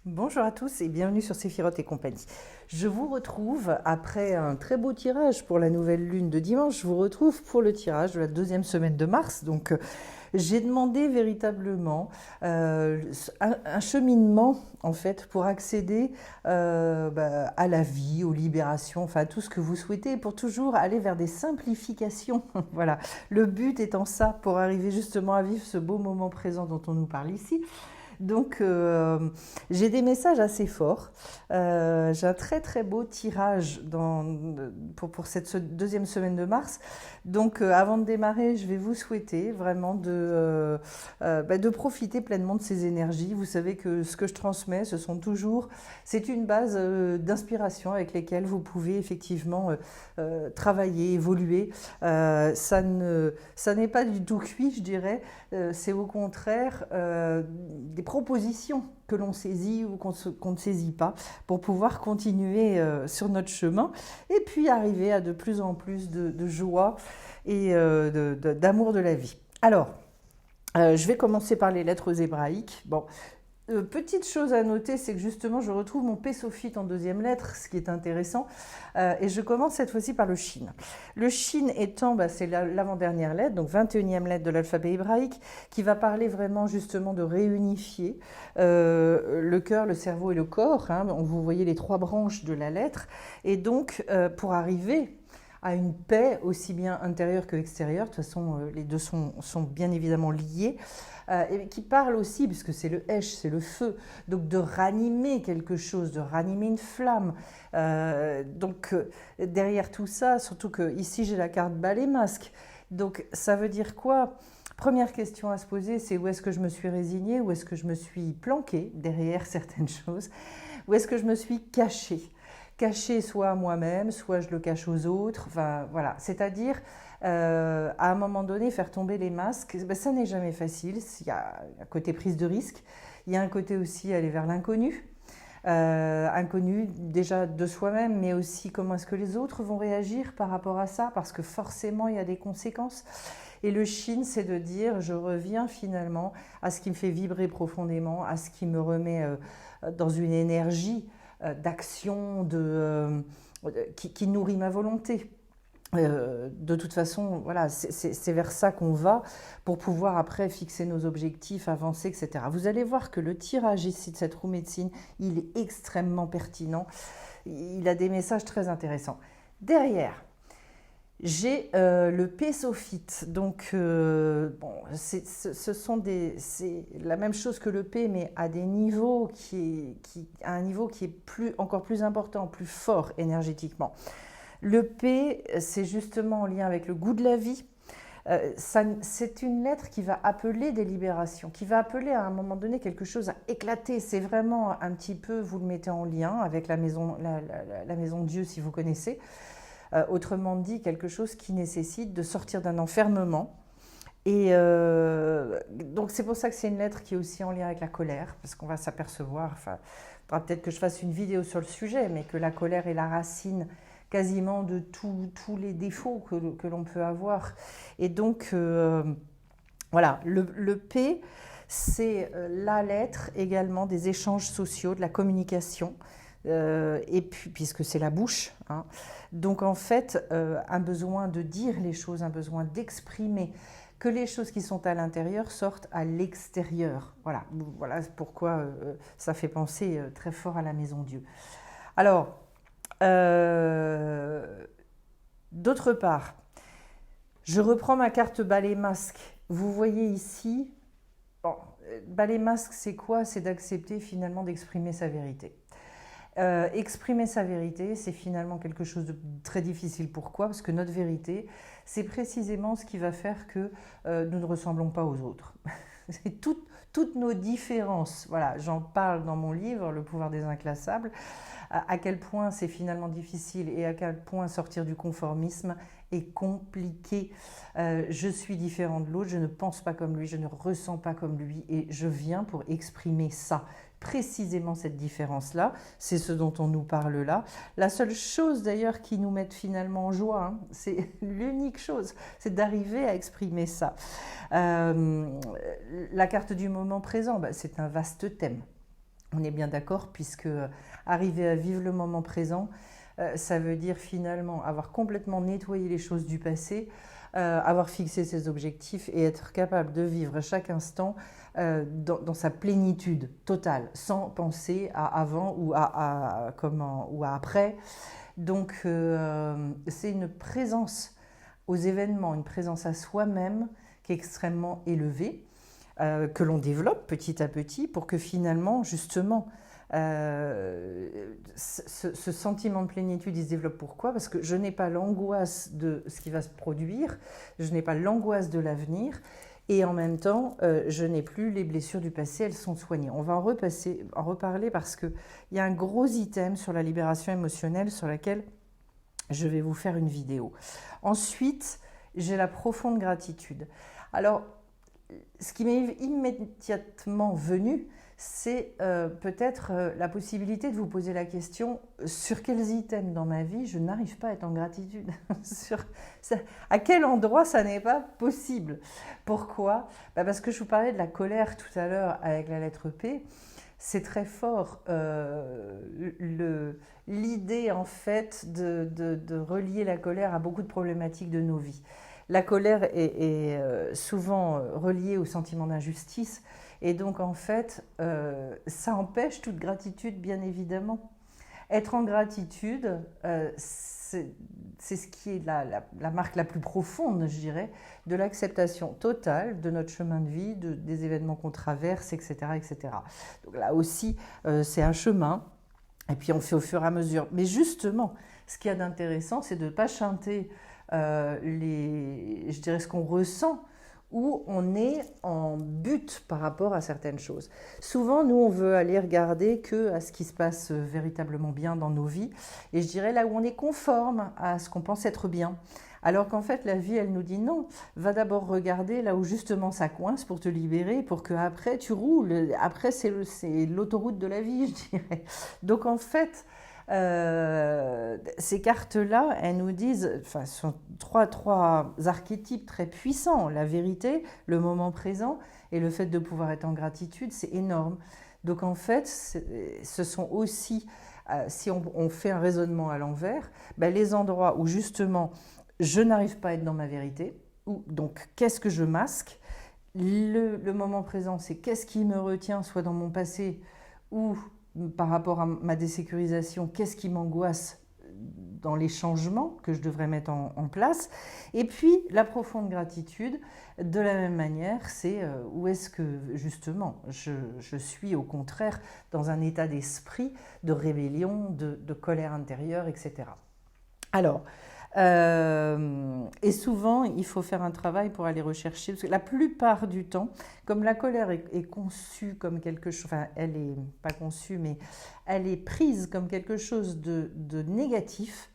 Bonjour à tous et bienvenue sur Séphiroth et compagnie. Je vous retrouve après un très beau tirage pour la nouvelle lune de dimanche. Je vous retrouve pour le tirage de la deuxième semaine de mars. Donc, j'ai demandé véritablement un cheminement en fait pour accéder à la vie, aux libérations, enfin à tout ce que vous souhaitez, pour toujours aller vers des simplifications. Voilà, le but étant ça, pour arriver justement à vivre ce beau moment présent dont on nous parle ici. Donc, j'ai des messages assez forts. J'ai un très très beau tirage pour cette deuxième semaine de mars. Donc, avant de démarrer, je vais vous souhaiter vraiment de profiter pleinement de ces énergies. Vous savez que ce que je transmets, c'est une base d'inspiration avec lesquelles vous pouvez effectivement travailler, évoluer. Ça n'est pas du tout cuit, je dirais. C'est au contraire des propositions que l'on saisit ou qu'on ne saisit pas pour pouvoir continuer sur notre chemin et puis arriver à de plus en plus de joie et d'amour de la vie. Alors, je vais commencer par les lettres hébraïques. Bon, petite chose à noter, c'est que justement, je retrouve mon P sophite en deuxième lettre, ce qui est intéressant. Et je commence cette fois-ci par le Shin. Le Shin étant, c'est l'avant-dernière lettre, donc 21e lettre de l'alphabet hébraïque, qui va parler vraiment justement de réunifier le cœur, le cerveau et le corps. Hein. Vous voyez les trois branches de la lettre. Et donc, pour arriver à une paix aussi bien intérieure que extérieure, de toute façon, les deux sont bien évidemment liés, et qui parle aussi, puisque c'est le Hesh, c'est le feu, donc de ranimer quelque chose, de ranimer une flamme. Derrière tout ça, surtout que ici j'ai la carte balai masque, donc ça veut dire quoi? Première question à se poser, c'est où est-ce que je me suis résignée, où est-ce que je me suis planquée derrière certaines choses, où est-ce que je me suis cachée? Cacher soit à moi-même, soit je le cache aux autres, enfin voilà, c'est-à-dire à un moment donné faire tomber les masques, ça n'est jamais facile, il y a un côté prise de risque, il y a un côté aussi aller vers l'inconnu, inconnu déjà de soi-même, mais aussi comment est-ce que les autres vont réagir par rapport à ça, parce que forcément il y a des conséquences. Et le Shin, c'est de dire je reviens finalement à ce qui me fait vibrer profondément, à ce qui me remet dans une énergie d'action qui nourrit ma volonté. De toute façon, voilà, c'est vers ça qu'on va pour pouvoir après fixer nos objectifs, avancer, etc. Vous allez voir que le tirage ici de cette roue médecine, il est extrêmement pertinent. Il a des messages très intéressants. Derrière, j'ai le P sophite, donc c'est la même chose que le P, mais à des niveaux à un niveau qui est encore plus important, plus fort énergétiquement. Le P, c'est justement en lien avec le goût de la vie. C'est une lettre qui va appeler des libérations, qui va appeler à un moment donné quelque chose à éclater. C'est vraiment un petit peu, vous le mettez en lien avec la maison de Dieu si vous connaissez. Autrement dit, quelque chose qui nécessite de sortir d'un enfermement. Et donc c'est pour ça que c'est une lettre qui est aussi en lien avec la colère, parce qu'on va s'apercevoir, enfin, il faudra peut-être que je fasse une vidéo sur le sujet, mais que la colère est la racine quasiment de tous les défauts que l'on peut avoir. Et donc, voilà, le P, c'est la lettre également des échanges sociaux, de la communication, et puis, puisque c'est la bouche, hein. Donc en fait, un besoin de dire les choses, un besoin d'exprimer, que les choses qui sont à l'intérieur sortent à l'extérieur. Voilà pourquoi ça fait penser très fort à la maison Dieu. Alors, d'autre part, je reprends ma carte balai masque. Vous voyez ici, balai masque, c'est quoi? C'est d'accepter finalement d'exprimer sa vérité. Exprimer sa vérité, c'est finalement quelque chose de très difficile. Pourquoi? Parce que notre vérité, c'est précisément ce qui va faire que nous ne ressemblons pas aux autres. C'est toutes nos différences. Voilà, j'en parle dans mon livre, Le pouvoir des inclassables, à quel point c'est finalement difficile et à quel point sortir du conformisme est compliqué. Je suis différent de l'autre, je ne pense pas comme lui, je ne ressens pas comme lui et je viens pour exprimer ça. Précisément cette différence-là, c'est ce dont on nous parle là. La seule chose d'ailleurs qui nous mette finalement en joie, hein, c'est l'unique chose, c'est d'arriver à exprimer ça. La carte du moment présent, c'est un vaste thème. On est bien d'accord, puisque arriver à vivre le moment présent, ça veut dire finalement avoir complètement nettoyé les choses du passé, avoir fixé ses objectifs et être capable de vivre chaque instant dans sa plénitude totale, sans penser à avant ou à comment ou à après. Donc c'est une présence aux événements, une présence à soi-même qui est extrêmement élevée, que l'on développe petit à petit pour que finalement, justement, ce sentiment de plénitude, il se développe. Pourquoi? Parce que je n'ai pas l'angoisse de ce qui va se produire, je n'ai pas l'angoisse de l'avenir, et en même temps, je n'ai plus les blessures du passé, elles sont soignées. On va en reparler parce qu'il y a un gros item sur la libération émotionnelle sur laquelle je vais vous faire une vidéo. Ensuite, j'ai la profonde gratitude. Alors, ce qui m'est immédiatement venu, c'est peut-être la possibilité de vous poser la question sur quels items dans ma vie je n'arrive pas à être en gratitude. À quel endroit ça n'est pas possible. Pourquoi? Parce que je vous parlais de la colère tout à l'heure avec la lettre P. C'est très fort l'idée en fait de relier la colère à beaucoup de problématiques de nos vies. La colère est souvent reliée au sentiment d'injustice et donc en fait ça empêche toute gratitude bien évidemment. Être en gratitude, c'est ce qui est la marque la plus profonde, je dirais, de l'acceptation totale de notre chemin de vie, des événements qu'on traverse, etc., etc. Donc là aussi, c'est un chemin, et puis on fait au fur et à mesure. Mais justement, ce qu'il y a d'intéressant, c'est de ne pas chanter je dirais ce qu'on ressent, où on est en but par rapport à certaines choses. Souvent, nous, on veut aller regarder que à ce qui se passe véritablement bien dans nos vies, et je dirais là où on est conforme à ce qu'on pense être bien. Alors qu'en fait, la vie, elle nous dit non, va d'abord regarder là où justement ça coince pour te libérer, pour qu'après tu roules. Après, c'est l'autoroute de la vie, je dirais. Donc en fait, ces cartes-là, elles nous disent, enfin, ce sont trois archétypes très puissants. La vérité, le moment présent et le fait de pouvoir être en gratitude, c'est énorme. Donc en fait, ce sont aussi, si on fait un raisonnement à l'envers, les endroits où justement je n'arrive pas à être dans ma vérité, ou donc qu'est-ce que je masque? Le moment présent, c'est qu'est-ce qui me retient, soit dans mon passé ou par rapport à ma désécurisation, qu'est-ce qui m'angoisse dans les changements que je devrais mettre en place. Et puis, la profonde gratitude, de la même manière, c'est où est-ce que, justement, je suis au contraire dans un état d'esprit, de rébellion, de colère intérieure, etc. Alors, et souvent, il faut faire un travail pour aller rechercher, parce que la plupart du temps, comme la colère est conçue comme quelque chose, enfin, elle n'est pas conçue, mais elle est prise comme quelque chose de négatif,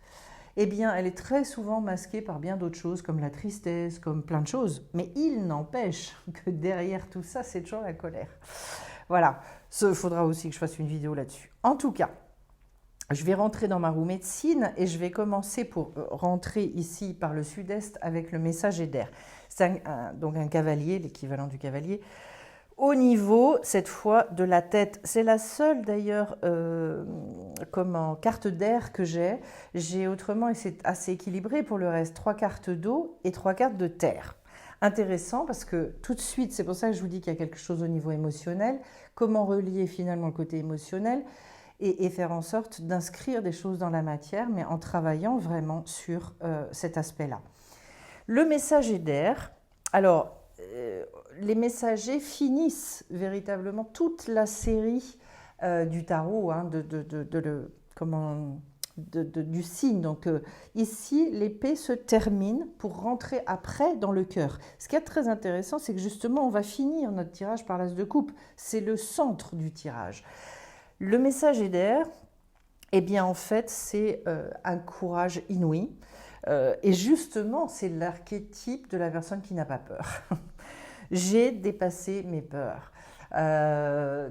eh bien, elle est très souvent masquée par bien d'autres choses, comme la tristesse, comme plein de choses. Mais il n'empêche que derrière tout ça, c'est toujours la colère. Voilà, il faudra aussi que je fasse une vidéo là-dessus. En tout cas, je vais rentrer dans ma roue médecine et je vais commencer pour rentrer ici par le sud-est avec le messager d'air. C'est donc un cavalier, l'équivalent du cavalier, au niveau, cette fois, de la tête. C'est la seule d'ailleurs carte d'air que j'ai. J'ai autrement, et c'est assez équilibré pour le reste, 3 cartes d'eau et 3 cartes de terre. Intéressant parce que tout de suite, c'est pour ça que je vous dis qu'il y a quelque chose au niveau émotionnel. Comment relier finalement le côté émotionnel et faire en sorte d'inscrire des choses dans la matière, mais en travaillant vraiment sur cet aspect-là. Le messager d'air, alors les messagers finissent véritablement toute la série du tarot, hein, du signe. Donc ici, l'épée se termine pour rentrer après dans le cœur. Ce qui est très intéressant, c'est que justement, on va finir notre tirage par l'as de coupe. C'est le centre du tirage. Le messager d'air, eh bien en fait, c'est un courage inouï. Et justement, c'est l'archétype de la personne qui n'a pas peur. J'ai dépassé mes peurs.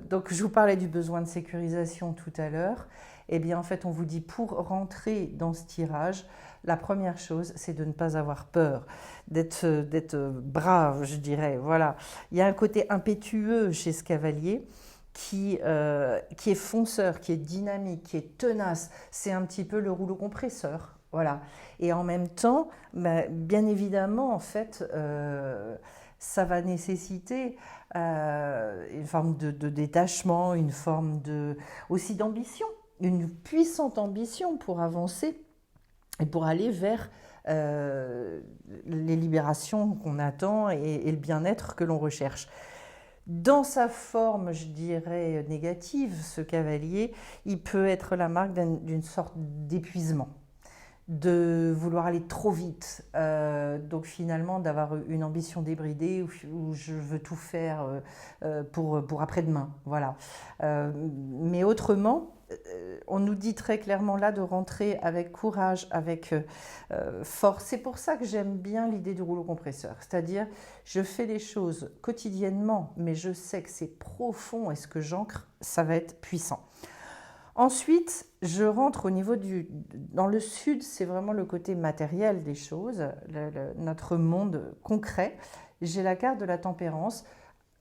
Donc, je vous parlais du besoin de sécurisation tout à l'heure. Eh bien, en fait, on vous dit pour rentrer dans ce tirage, la première chose, c'est de ne pas avoir peur, d'être brave, je dirais. Voilà. Il y a un côté impétueux chez ce cavalier qui est fonceur, qui est dynamique, qui est tenace. C'est un petit peu le rouleau compresseur. Voilà. Et en même temps, bien évidemment, en fait, ça va nécessiter une forme de détachement, une forme aussi d'ambition, une puissante ambition pour avancer et pour aller vers les libérations qu'on attend et le bien-être que l'on recherche. Dans sa forme, je dirais, négative, ce cavalier, il peut être la marque d'une sorte d'épuisement, de vouloir aller trop vite, donc finalement d'avoir une ambition débridée où je veux tout faire pour après-demain. Voilà. Mais autrement, on nous dit très clairement là de rentrer avec courage, avec force. C'est pour ça que j'aime bien l'idée du rouleau compresseur. C'est-à-dire, je fais les choses quotidiennement, mais je sais que c'est profond et ce que j'ancre, ça va être puissant. Ensuite, je rentre au niveau dans le sud, c'est vraiment le côté matériel des choses, notre monde concret. J'ai la carte de la tempérance,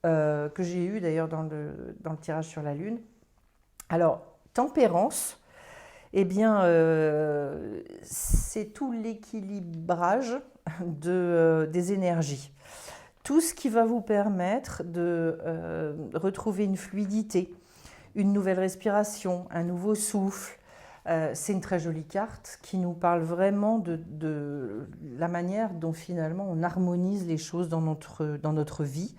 que j'ai eue d'ailleurs dans le tirage sur la Lune. Alors, tempérance, eh bien, c'est tout l'équilibrage des énergies. Tout ce qui va vous permettre de retrouver une fluidité, une nouvelle respiration, un nouveau souffle. C'est une très jolie carte qui nous parle vraiment de la manière dont finalement on harmonise les choses dans notre vie.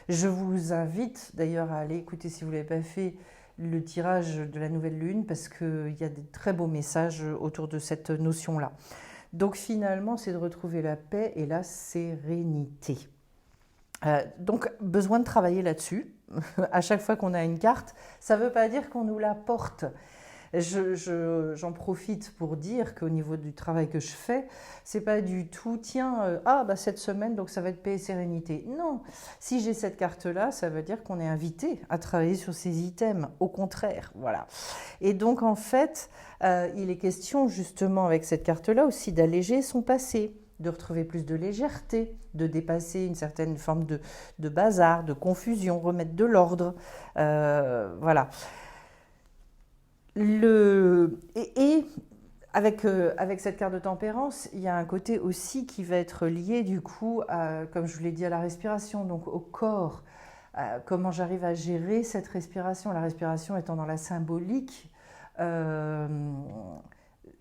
Je vous invite d'ailleurs à aller écouter, si vous ne l'avez pas fait, le tirage de la nouvelle lune parce qu'il y a des très beaux messages autour de cette notion-là. Donc finalement, c'est de retrouver la paix et la sérénité. Donc besoin de travailler là-dessus. À chaque fois qu'on a une carte, ça ne veut pas dire qu'on nous la porte. J'en profite pour dire qu'au niveau du travail que je fais, c'est pas du tout, tiens, cette semaine, donc ça va être paix et sérénité. Non, si j'ai cette carte-là, ça veut dire qu'on est invité à travailler sur ces items, au contraire, voilà. Et donc en fait, il est question justement avec cette carte-là aussi d'alléger son passé, de retrouver plus de légèreté, de dépasser une certaine forme de bazar, de confusion, remettre de l'ordre, voilà. Et avec cette carte de tempérance, il y a un côté aussi qui va être lié du coup, comme je vous l'ai dit, à la respiration, donc au corps. Comment j'arrive à gérer cette respiration, la respiration étant dans la symbolique, et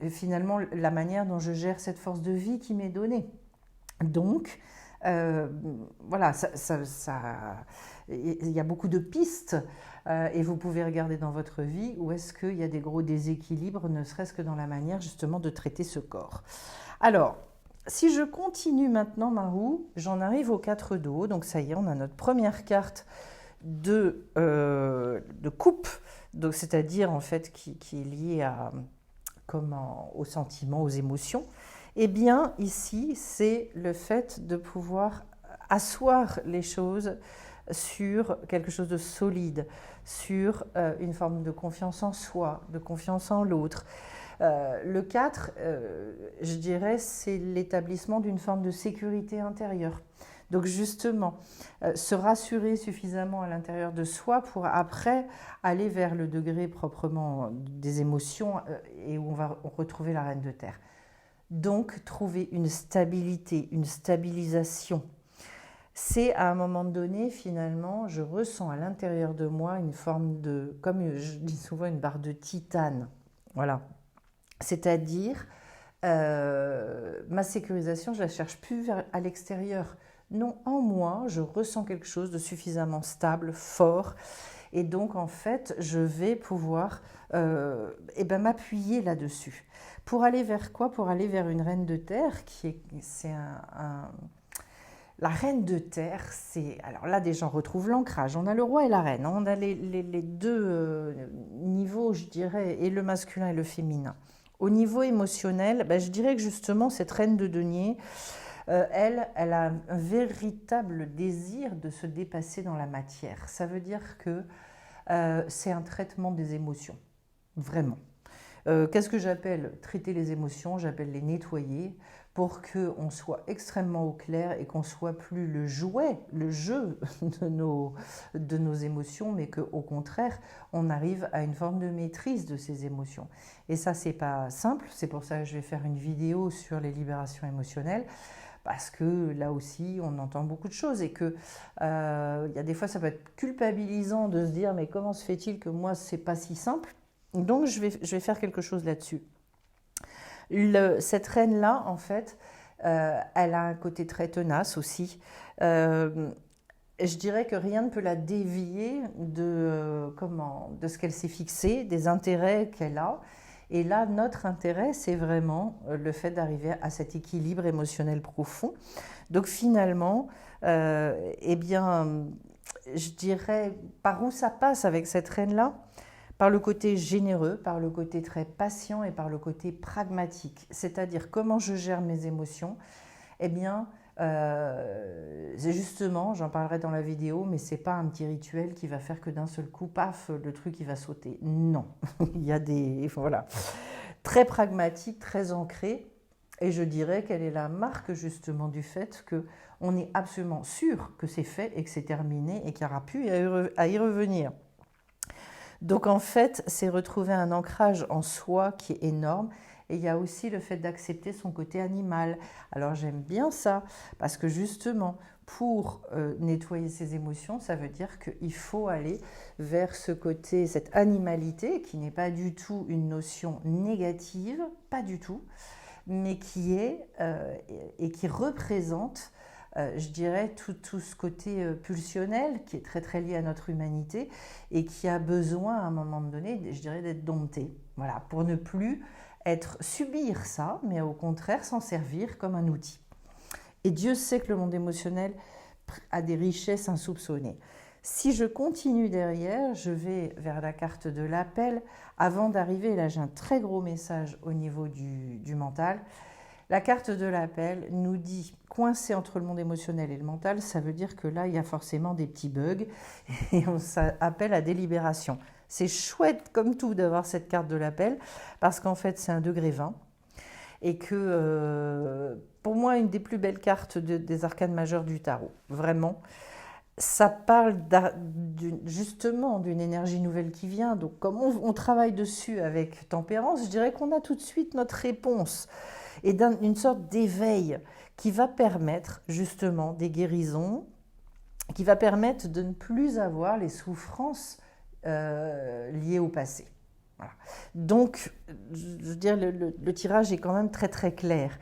finalement la manière dont je gère cette force de vie qui m'est donnée. Donc, voilà, il y a beaucoup de pistes et vous pouvez regarder dans votre vie où est-ce qu'il y a des gros déséquilibres, ne serait-ce que dans la manière justement de traiter ce corps. Alors, si je continue maintenant ma roue, j'en arrive aux 4 dos. Donc ça y est, on a notre première carte de coupe, donc c'est-à-dire en fait qui est liée aux sentiments, aux émotions. Eh bien, ici, c'est le fait de pouvoir asseoir les choses sur quelque chose de solide, sur une forme de confiance en soi, de confiance en l'autre. Le 4, je dirais, c'est l'établissement d'une forme de sécurité intérieure. Donc justement, se rassurer suffisamment à l'intérieur de soi pour après aller vers le degré proprement des émotions et où on va retrouver la reine de terre. Donc, trouver une stabilité, une stabilisation. C'est à un moment donné, finalement, je ressens à l'intérieur de moi une forme comme je dis souvent, une barre de titane. Voilà. C'est-à-dire, ma sécurisation, je ne la cherche plus à l'extérieur. Non, en moi, je ressens quelque chose de suffisamment stable, fort. Et donc, en fait, je vais pouvoir m'appuyer là-dessus. Pour aller vers quoi? Pour aller vers une reine de terre La reine de terre, alors là déjà on retrouve l'ancrage, on a le roi et la reine, on a les deux niveaux, je dirais, et le masculin et le féminin. Au niveau émotionnel, je dirais que justement cette reine de denier, elle a un véritable désir de se dépasser dans la matière. Ça veut dire que c'est un traitement des émotions, vraiment. Qu'est-ce que j'appelle traiter les émotions? J'appelle les nettoyer pour qu'on soit extrêmement au clair et qu'on soit plus le jouet, le jeu de nos émotions, mais qu'au contraire, on arrive à une forme de maîtrise de ces émotions. Et ça, c'est pas simple, c'est pour ça que je vais faire une vidéo sur les libérations émotionnelles, parce que là aussi, on entend beaucoup de choses et que y a des fois, ça peut être culpabilisant de se dire mais comment se fait-il que moi, c'est pas si simple? Donc, je vais faire quelque chose là-dessus. Cette reine-là, en fait, elle a un côté très tenace aussi. Je dirais que rien ne peut la dévier de ce qu'elle s'est fixé, des intérêts qu'elle a. Et là, notre intérêt, c'est vraiment le fait d'arriver à cet équilibre émotionnel profond. Donc finalement, eh bien, je dirais par où ça passe avec cette reine-là? Par le côté généreux, par le côté très patient et par le côté pragmatique. C'est-à-dire comment je gère mes émotions. Eh bien, c'est justement, j'en parlerai dans la vidéo, mais c'est pas un petit rituel qui va faire que d'un seul coup, paf, le truc il va sauter. Non, il y a des, voilà, très pragmatique, très ancré. Et je dirais qu'elle est la marque justement du fait que on est absolument sûr que c'est fait et que c'est terminé et qu'il n'y aura plus à y revenir. Donc en fait, c'est retrouver un ancrage en soi qui est énorme. Et il y a aussi le fait d'accepter son côté animal. Alors j'aime bien ça, parce que justement, pour nettoyer ses émotions, ça veut dire qu'il faut aller vers ce côté, cette animalité, qui n'est pas du tout une notion négative, pas du tout, mais qui est et qui représente je dirais, tout ce côté pulsionnel qui est très très lié à notre humanité et qui a besoin à un moment donné, je dirais, d'être dompté. Voilà, pour ne plus subir ça, mais au contraire s'en servir comme un outil. Et Dieu sait que le monde émotionnel a des richesses insoupçonnées. Si je continue derrière, je vais vers la carte de l'appel. Avant d'arriver, là j'ai un très gros message au niveau du mental. La carte de l'appel nous dit coincé entre le monde émotionnel et le mental, ça veut dire que là, il y a forcément des petits bugs et on s'appelle à délibération. C'est chouette comme tout d'avoir cette carte de l'appel parce qu'en fait, c'est un degré 20 et que pour moi, une des plus belles cartes des arcanes majeures du tarot, vraiment. Ça parle justement d'une énergie nouvelle qui vient. Donc, comme on travaille dessus avec tempérance, je dirais qu'on a tout de suite notre réponse et d'une sorte d'éveil qui va permettre justement des guérisons, qui va permettre de ne plus avoir les souffrances liées au passé. Voilà. Donc, je veux dire, le tirage est quand même très très clair.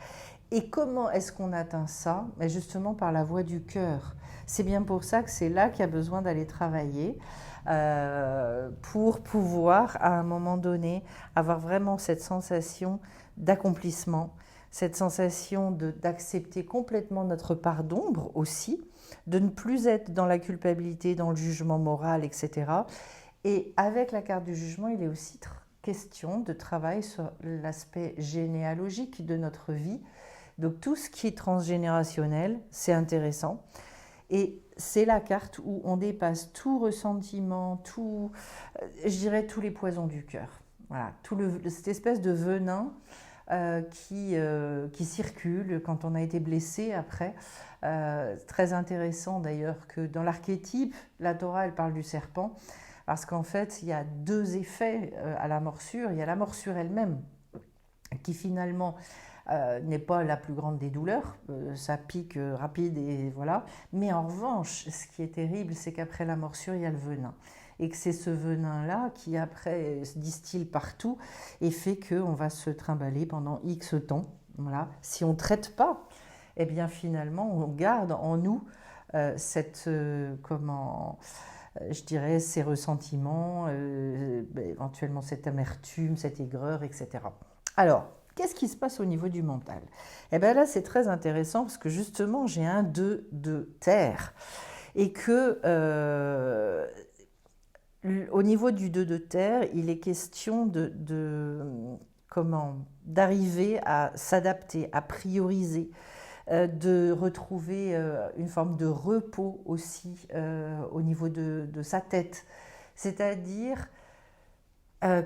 Et comment est-ce qu'on atteint ça? Justement par la voie du cœur. C'est bien pour ça que c'est là qu'il y a besoin d'aller travailler pour pouvoir, à un moment donné, avoir vraiment cette sensation d'accomplissement, cette sensation d'accepter complètement notre part d'ombre aussi, de ne plus être dans la culpabilité, dans le jugement moral, etc. Et avec la carte du jugement, il est aussi question de travail sur l'aspect généalogique de notre vie. Donc tout ce qui est transgénérationnel, c'est intéressant. Et c'est la carte où on dépasse tout ressentiment, je dirais tous les poisons du cœur. Voilà, cette espèce de venin qui circule quand on a été blessé après. Très intéressant d'ailleurs que dans l'archétype, la Torah, elle parle du serpent, parce qu'en fait, il y a deux effets à la morsure. Il y a la morsure elle-même, qui finalement n'est pas la plus grande des douleurs, ça pique rapide et voilà. Mais en revanche, ce qui est terrible, c'est qu'après la morsure, il y a le venin. Et que c'est ce venin-là qui après se distille partout et fait qu'on va se trimballer pendant X temps. Voilà. Si on ne traite pas, eh bien finalement, on garde en nous je dirais, ces ressentiments, éventuellement cette amertume, cette aigreur, etc. Alors, qu'est-ce qui se passe au niveau du mental? Eh bien là, c'est très intéressant parce que justement, j'ai un 2 de terre et que au niveau du 2 de terre, il est question d'arriver à s'adapter, à prioriser, de retrouver une forme de repos aussi au niveau de sa tête. C'est-à-dire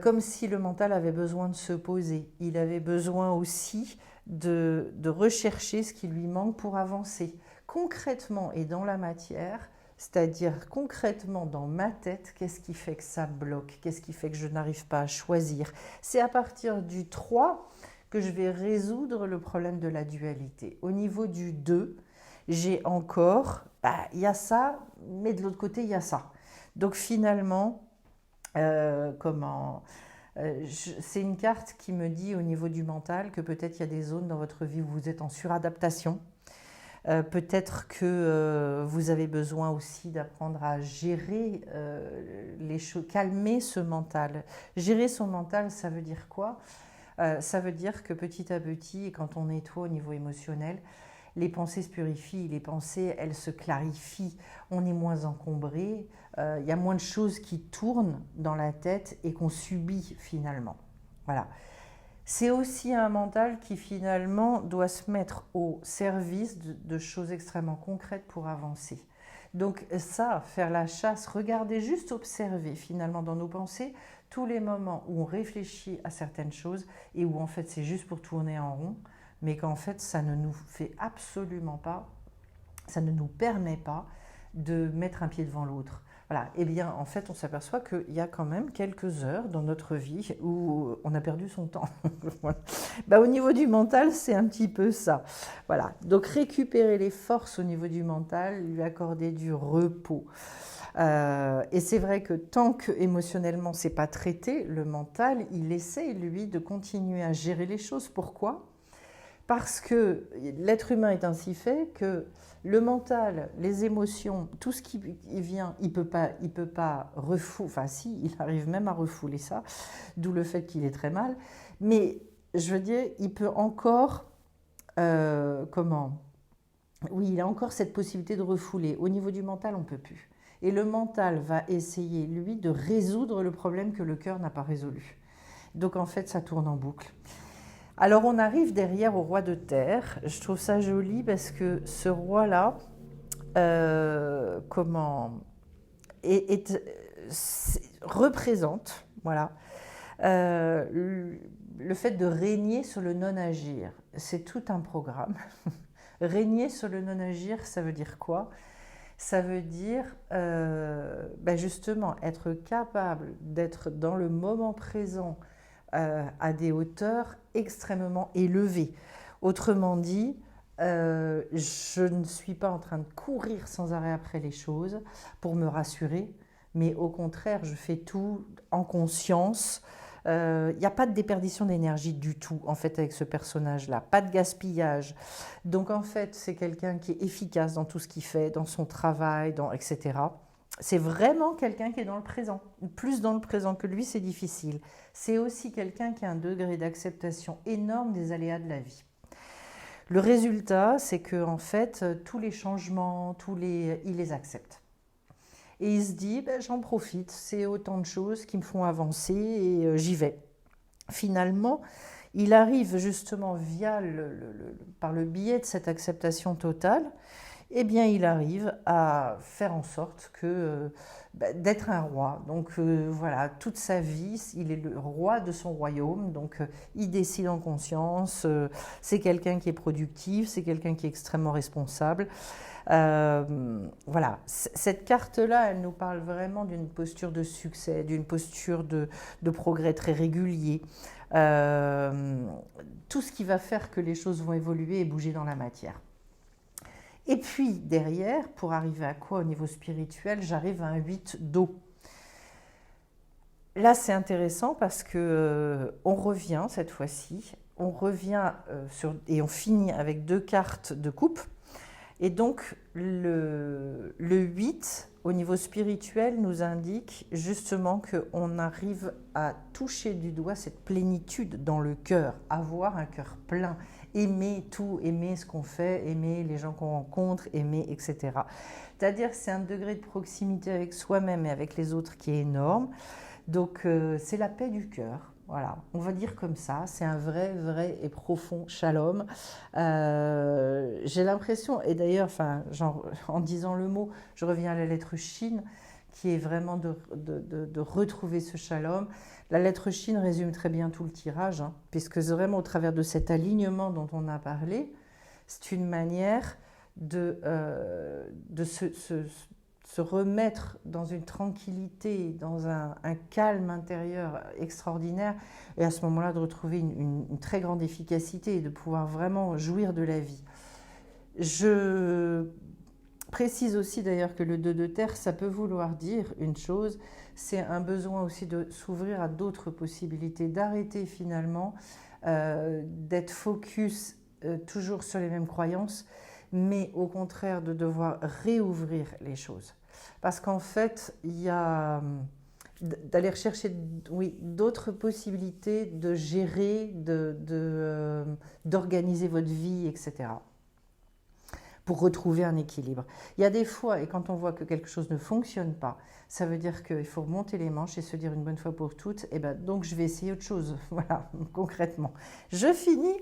Comme si le mental avait besoin de se poser. Il avait besoin aussi de rechercher ce qui lui manque pour avancer. Concrètement et dans la matière, c'est-à-dire concrètement dans ma tête, qu'est-ce qui fait que ça bloque? Qu'est-ce qui fait que je n'arrive pas à choisir? C'est à partir du 3 que je vais résoudre le problème de la dualité. Au niveau du 2, j'ai encore, il y a ça, mais de l'autre côté, il y a ça. Donc finalement, c'est une carte qui me dit au niveau du mental que peut-être il y a des zones dans votre vie où vous êtes en suradaptation. Peut-être que vous avez besoin aussi d'apprendre à gérer les choses, calmer ce mental. Gérer son mental, ça veut dire quoi? Ça veut dire que petit à petit, quand on nettoie au niveau émotionnel, les pensées se purifient, les pensées, elles se clarifient, on est moins encombré, il y a moins de choses qui tournent dans la tête et qu'on subit finalement. Voilà. C'est aussi un mental qui finalement doit se mettre au service de choses extrêmement concrètes pour avancer. Donc ça, faire la chasse, regarder, juste observer finalement dans nos pensées tous les moments où on réfléchit à certaines choses et où en fait c'est juste pour tourner en rond, mais qu'en fait ça ne nous fait absolument pas, ça ne nous permet pas de mettre un pied devant l'autre. Voilà. Eh bien, en fait, on s'aperçoit qu'il y a quand même quelques heures dans notre vie où on a perdu son temps. Au niveau du mental, c'est un petit peu ça. Voilà. Donc, récupérer les forces au niveau du mental, lui accorder du repos. Et c'est vrai que tant que émotionnellement c'est pas traité, le mental, il essaie, lui, de continuer à gérer les choses. Pourquoi ? Parce que l'être humain est ainsi fait que le mental, les émotions, tout ce qui vient, il peut pas refouler, enfin si, il arrive même à refouler ça, d'où le fait qu'il est très mal. Mais je veux dire, il peut encore, oui, il a encore cette possibilité de refouler. Au niveau du mental, on ne peut plus. Et le mental va essayer, lui, de résoudre le problème que le cœur n'a pas résolu. Donc en fait, ça tourne en boucle. Alors on arrive derrière au roi de terre. Je trouve ça joli parce que ce roi-là, représente, voilà, le fait de régner sur le non-agir. C'est tout un programme. Régner sur le non-agir, ça veut dire quoi? Ça veut dire justement être capable d'être dans le moment présent à des hauteurs extrêmement élevées. Autrement dit, je ne suis pas en train de courir sans arrêt après les choses pour me rassurer, mais au contraire, je fais tout en conscience. Il n'y a pas de déperdition d'énergie du tout, en fait, avec ce personnage-là, pas de gaspillage. Donc, en fait, c'est quelqu'un qui est efficace dans tout ce qu'il fait, dans son travail, etc. C'est vraiment quelqu'un qui est dans le présent. Plus dans le présent que lui, c'est difficile. C'est aussi quelqu'un qui a un degré d'acceptation énorme des aléas de la vie. Le résultat, c'est que en fait, tous les changements, il les accepte. Et il se dit, j'en profite, c'est autant de choses qui me font avancer et j'y vais. Finalement, il arrive justement par le biais de cette acceptation totale, eh bien, il arrive à faire en sorte d'être un roi. Donc voilà, toute sa vie, il est le roi de son royaume. Donc il décide en conscience. C'est quelqu'un qui est productif, c'est quelqu'un qui est extrêmement responsable. Voilà, cette carte-là, elle nous parle vraiment d'une posture de succès, d'une posture de progrès très régulier. Tout ce qui va faire que les choses vont évoluer et bouger dans la matière. Et puis derrière, pour arriver à quoi au niveau spirituel, j'arrive à un 8 d'eau. Là, c'est intéressant parce que on revient cette fois-ci, et on finit avec 2 cartes de coupe. Et donc le 8, au niveau spirituel, nous indique justement qu'on arrive à toucher du doigt cette plénitude dans le cœur, avoir un cœur plein. Aimer tout, aimer ce qu'on fait, aimer les gens qu'on rencontre, aimer, etc. C'est-à-dire que c'est un degré de proximité avec soi-même et avec les autres qui est énorme. Donc c'est la paix du cœur. Voilà, on va dire comme ça, c'est un vrai et profond shalom. J'ai l'impression, et d'ailleurs, en disant le mot, je reviens à la lettre Shin, qui est vraiment de retrouver ce shalom. La lettre Chine résume très bien tout le tirage, hein, puisque c'est vraiment au travers de cet alignement dont on a parlé, c'est une manière de se remettre dans une tranquillité, dans un calme intérieur extraordinaire, et à ce moment-là de retrouver une très grande efficacité et de pouvoir vraiment jouir de la vie. Je précise aussi d'ailleurs que le 2 de terre, ça peut vouloir dire une chose, c'est un besoin aussi de s'ouvrir à d'autres possibilités, d'arrêter finalement d'être focus toujours sur les mêmes croyances, mais au contraire de devoir réouvrir les choses. Parce qu'en fait, il y a d'aller rechercher oui, d'autres possibilités de gérer, d'organiser votre vie, etc. Pour retrouver un équilibre. Il y a des fois, et quand on voit que quelque chose ne fonctionne pas, ça veut dire qu'il faut remonter les manches et se dire une bonne fois pour toutes, et ben donc je vais essayer autre chose. Voilà, concrètement. Je finis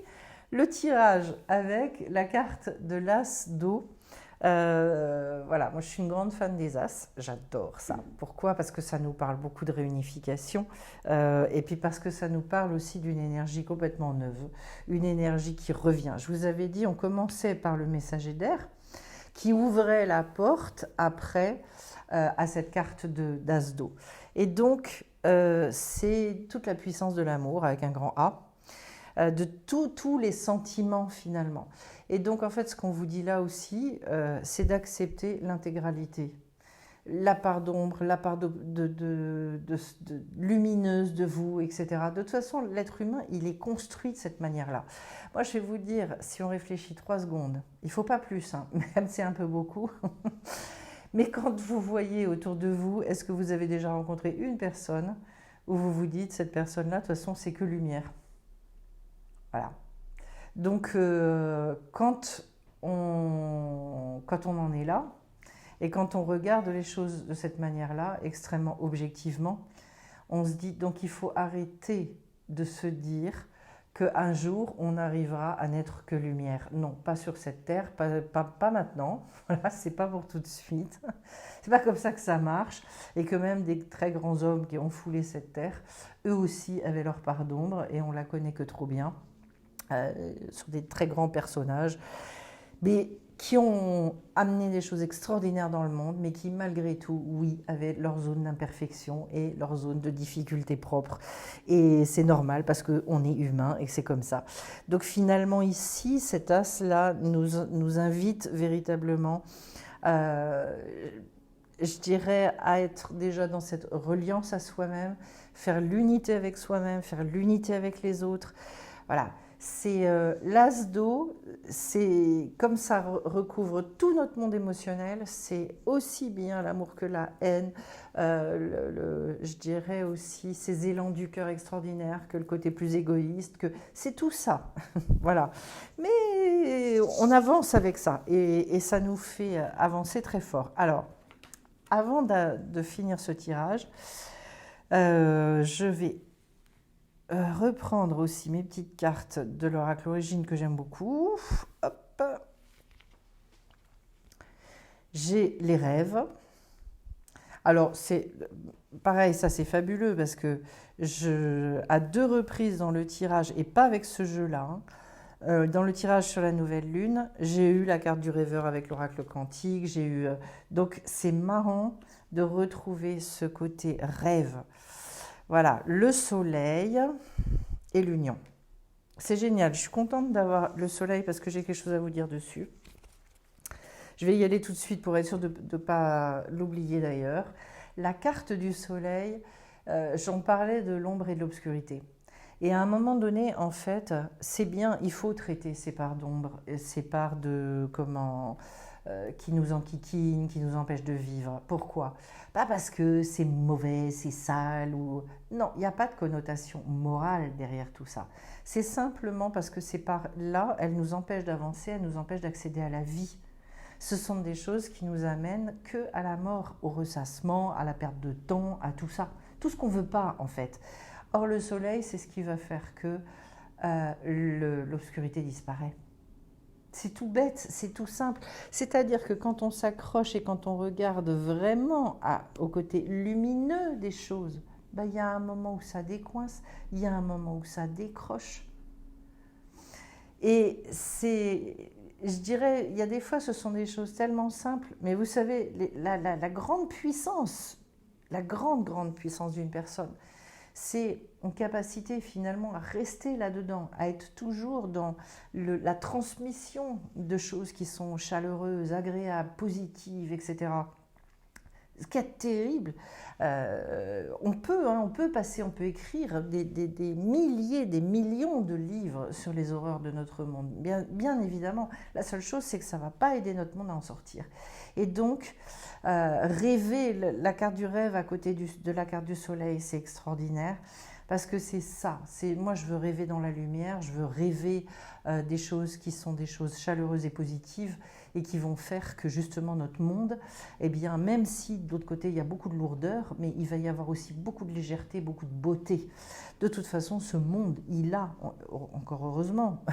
le tirage avec la carte de l'As d'eau. Voilà, moi je suis une grande fan des As, j'adore ça. Pourquoi? Parce que ça nous parle beaucoup de réunification et puis parce que ça nous parle aussi d'une énergie complètement neuve, une énergie qui revient. Je vous avais dit, on commençait par le messager d'air qui ouvrait la porte après à cette carte d'As d'eau. Et donc c'est toute la puissance de l'amour avec un grand A. De tous les sentiments finalement. Et donc en fait ce qu'on vous dit là aussi, c'est d'accepter l'intégralité. La part d'ombre, la part lumineuse de vous, etc. De toute façon, l'être humain, il est construit de cette manière-là. Moi, je vais vous dire, si on réfléchit 3 secondes, il ne faut pas plus, hein, même si c'est un peu beaucoup, mais quand vous voyez autour de vous, est-ce que vous avez déjà rencontré une personne où vous vous dites, cette personne-là, de toute façon, c'est que lumière. Voilà. Donc, quand on en est là, et quand on regarde les choses de cette manière-là, extrêmement objectivement, on se dit, donc il faut arrêter de se dire qu'un jour, on arrivera à n'être que lumière. Non, pas sur cette terre, pas maintenant. Voilà, c'est pas pour tout de suite. C'est pas comme ça que ça marche. Et que même des très grands hommes qui ont foulé cette terre, eux aussi avaient leur part d'ombre, et on la connaît que trop bien. Sur des très grands personnages, mais qui ont amené des choses extraordinaires dans le monde, mais qui malgré tout, oui, avaient leur zone d'imperfection et leur zone de difficulté propre. Et c'est normal parce qu'on est humain et que c'est comme ça. Donc finalement ici, cet as-là nous invite véritablement, je dirais, à être déjà dans cette reliance à soi-même, faire l'unité avec soi-même, faire l'unité avec les autres. Voilà. C'est l'as d'eau, c'est comme ça recouvre tout notre monde émotionnel, c'est aussi bien l'amour que la haine, je dirais aussi ces élans du cœur extraordinaires, que le côté plus égoïste, que c'est tout ça, voilà. Mais on avance avec ça et ça nous fait avancer très fort. Alors, avant de finir ce tirage, je vais reprendre aussi mes petites cartes de l'oracle origine que j'aime beaucoup. Hop. J'ai les rêves. Alors, c'est pareil, ça c'est fabuleux parce que à 2 reprises dans le tirage, et pas avec ce jeu-là, hein, dans le tirage sur la nouvelle lune, j'ai eu la carte du rêveur avec l'oracle quantique. Donc, c'est marrant de retrouver ce côté rêve. Voilà, le soleil et l'union. C'est génial, je suis contente d'avoir le soleil parce que j'ai quelque chose à vous dire dessus. Je vais y aller tout de suite pour être sûre de ne pas l'oublier d'ailleurs. La carte du soleil, j'en parlais de l'ombre et de l'obscurité. Et à un moment donné, en fait, c'est bien, il faut traiter ces parts d'ombre, ces parts qui nous enquiquinent, qui nous empêchent de vivre. Pourquoi? Pas parce que c'est mauvais, c'est sale, ou... Non, il n'y a pas de connotation morale derrière tout ça. C'est simplement parce que ces parts-là, elles nous empêchent d'avancer, elles nous empêchent d'accéder à la vie. Ce sont des choses qui nous amènent qu'à la mort, au ressassement, à la perte de temps, à tout ça. Tout ce qu'on ne veut pas, en fait. Or, le soleil, c'est ce qui va faire que l'obscurité disparaît. C'est tout bête, c'est tout simple. C'est-à-dire que quand on s'accroche et quand on regarde vraiment au côté lumineux des choses, ben, il y a un moment où ça décoince, il y a un moment où ça décroche. Et c'est, je dirais, il y a des fois, ce sont des choses tellement simples, mais vous savez, la grande puissance, la grande puissance d'une personne, c'est une capacité finalement à rester là-dedans, à être toujours dans la transmission de choses qui sont chaleureuses, agréables, positives, etc. Ce qui est terrible, on peut passer, on peut écrire des milliers, des millions de livres sur les horreurs de notre monde. Bien évidemment, la seule chose, c'est que ça ne va pas aider notre monde à en sortir. Et donc, rêver la carte du rêve à côté de la carte du soleil, c'est extraordinaire. Parce que c'est ça, moi je veux rêver dans la lumière, je veux rêver des choses qui sont des choses chaleureuses et positives et qui vont faire que justement notre monde, eh bien même si de l'autre côté il y a beaucoup de lourdeur, mais il va y avoir aussi beaucoup de légèreté, beaucoup de beauté. De toute façon, ce monde, il a, encore heureusement,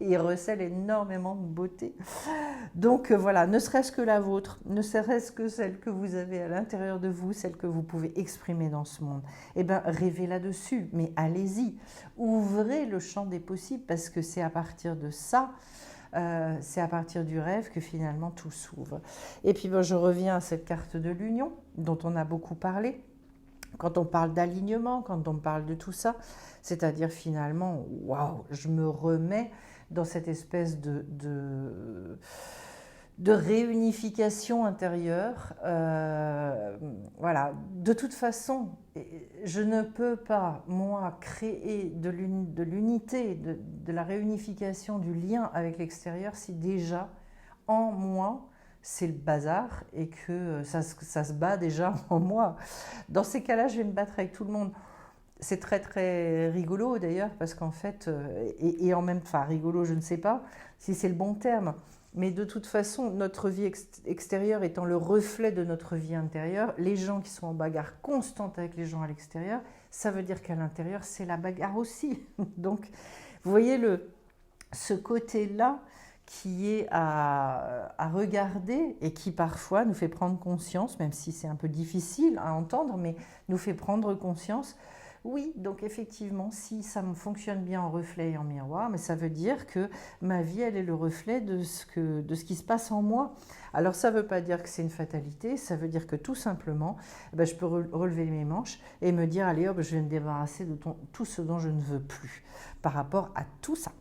il recèle énormément de beauté. Donc voilà, ne serait-ce que la vôtre, ne serait-ce que celle que vous avez à l'intérieur de vous, celle que vous pouvez exprimer dans ce monde, eh bien rêvez là-dessus, mais allez-y, ouvrez le champ des possibles parce que c'est à partir de ça, c'est à partir du rêve que finalement tout s'ouvre. Et puis je reviens à cette carte de l'union dont on a beaucoup parlé. Quand on parle d'alignement, quand on parle de tout ça, c'est-à-dire finalement, waouh, je me remets dans cette espèce de réunification intérieure. Voilà. De toute façon, je ne peux pas, moi, créer de l'unité, de la réunification, du lien avec l'extérieur si déjà, en moi, c'est le bazar et que ça se bat déjà en moi. Dans ces cas-là, je vais me battre avec tout le monde. C'est très rigolo d'ailleurs parce qu'en fait, et en même temps, enfin rigolo, je ne sais pas si c'est le bon terme, mais de toute façon, notre vie extérieure étant le reflet de notre vie intérieure, les gens qui sont en bagarre constante avec les gens à l'extérieur, ça veut dire qu'à l'intérieur, c'est la bagarre aussi. Donc, vous voyez ce côté-là qui est à regarder et qui parfois nous fait prendre conscience, même si c'est un peu difficile à entendre, mais nous fait prendre conscience. Oui, donc effectivement, si ça me fonctionne bien en reflet et en miroir, mais ça veut dire que ma vie, elle est le reflet de ce qui se passe en moi. Alors ça ne veut pas dire que c'est une fatalité, ça veut dire que tout simplement, je peux relever mes manches et me dire, allez hop, je vais me débarrasser de tout ce dont je ne veux plus par rapport à tout ça.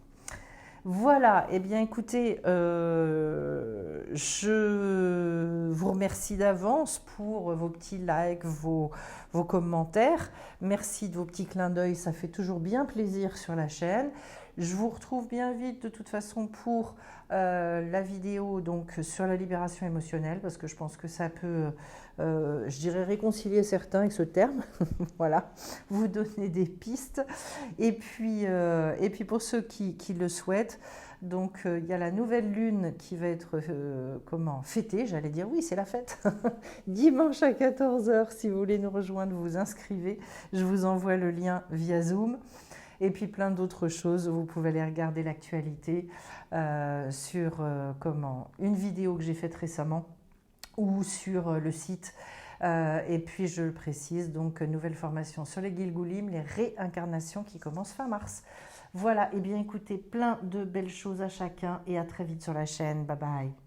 Voilà, eh bien écoutez, je vous remercie d'avance pour vos petits likes, vos commentaires. Merci de vos petits clins d'œil, ça fait toujours bien plaisir sur la chaîne. Je vous retrouve bien vite de toute façon pour la vidéo donc, sur la libération émotionnelle parce que je pense que ça peut, je dirais, réconcilier certains avec ce terme. Voilà, vous donner des pistes. Et puis pour ceux qui le souhaitent, donc il y a la nouvelle lune qui va être fêtée, j'allais dire, oui c'est la fête, dimanche à 14 h si vous voulez nous rejoindre, vous vous inscrivez, je vous envoie le lien via Zoom. Et puis plein d'autres choses, vous pouvez aller regarder l'actualité sur une vidéo que j'ai faite récemment ou sur le site. Et puis je le précise, donc nouvelle formation sur les Gilgoulim, les réincarnations qui commencent fin mars. Voilà, et bien écoutez, plein de belles choses à chacun et à très vite sur la chaîne. Bye bye.